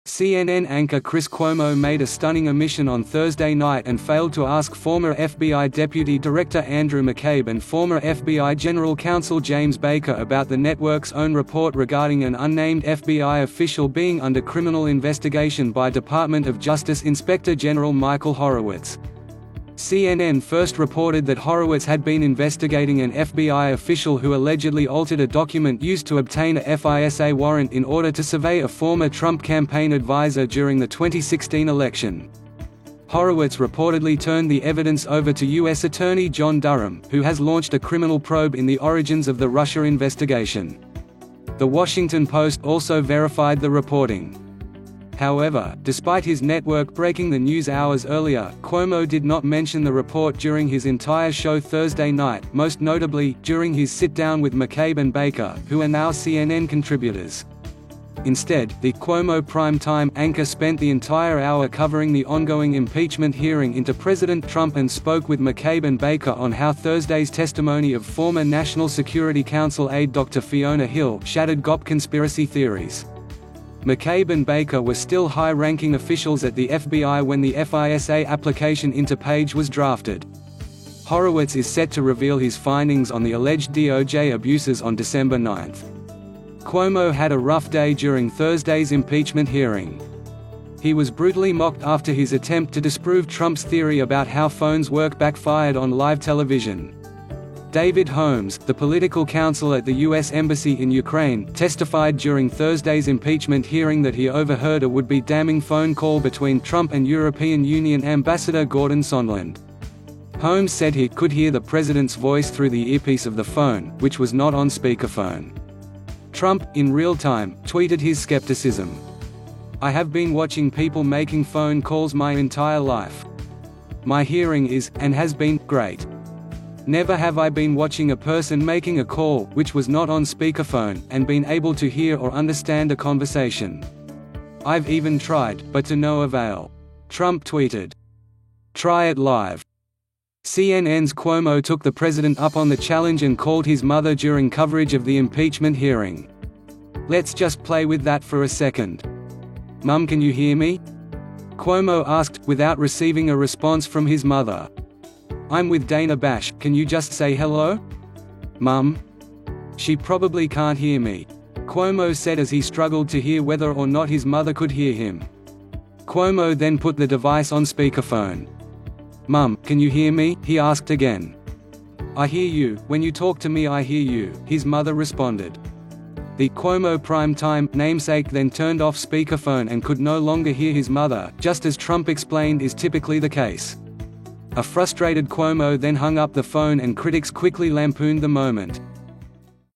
CNN anchor Chris Cuomo made a stunning omission on Thursday night and failed to ask former FBI Deputy Director Andrew McCabe and former FBI General Counsel James Baker about the network's own report regarding an unnamed FBI official being under criminal investigation by Department of Justice Inspector General Michael Horowitz. CNN first reported that Horowitz had been investigating an FBI official who allegedly altered a document used to obtain a FISA warrant in order to survey a former Trump campaign advisor during the 2016 election. Horowitz reportedly turned the evidence over to U.S. Attorney John Durham, who has launched a criminal probe in the origins of the Russia investigation. The Washington Post also verified the reporting. However, despite his network breaking the news hours earlier, Cuomo did not mention the report during his entire show Thursday night, most notably, during his sit-down with McCabe and Baker, who are now CNN contributors. Instead, the Cuomo primetime anchor spent the entire hour covering the ongoing impeachment hearing into President Trump and spoke with McCabe and Baker on how Thursday's testimony of former National Security Council aide Dr. Fiona Hill shattered GOP conspiracy theories. McCabe and Baker were still high-ranking officials at the FBI when the FISA application into Page was drafted. Horowitz is set to reveal his findings on the alleged DOJ abuses on December 9. Cuomo had a rough day during Thursday's impeachment hearing. He was brutally mocked after his attempt to disprove Trump's theory about how phones work backfired on live television. David Holmes, the political counsel at the U.S. Embassy in Ukraine, testified during Thursday's impeachment hearing that he overheard a would-be damning phone call between Trump and European Union Ambassador Gordon Sondland. Holmes said he could hear the president's voice through the earpiece of the phone, which was not on speakerphone. Trump, in real time, tweeted his skepticism. "I have been watching people making phone calls my entire life. My hearing is, and has been, great. Never have I been watching a person making a call, which was not on speakerphone, and been able to hear or understand a conversation. I've even tried, but to no avail." Trump tweeted. "Try it live." CNN's Cuomo took the president up on the challenge and called his mother during coverage of the impeachment hearing. "Let's just play with that for a second. Mum, can you hear me?" Cuomo asked, without receiving a response from his mother. "I'm with Dana Bash, can you just say hello?" "Mum? She probably can't hear me," Cuomo said as he struggled to hear whether or not his mother could hear him. Cuomo then put the device on speakerphone. "Mum, can you hear me?" he asked again. "I hear you, when you talk to me I hear you," his mother responded. The Cuomo primetime namesake then turned off speakerphone and could no longer hear his mother, just as Trump explained is typically the case. A frustrated Cuomo then hung up the phone and critics quickly lampooned the moment.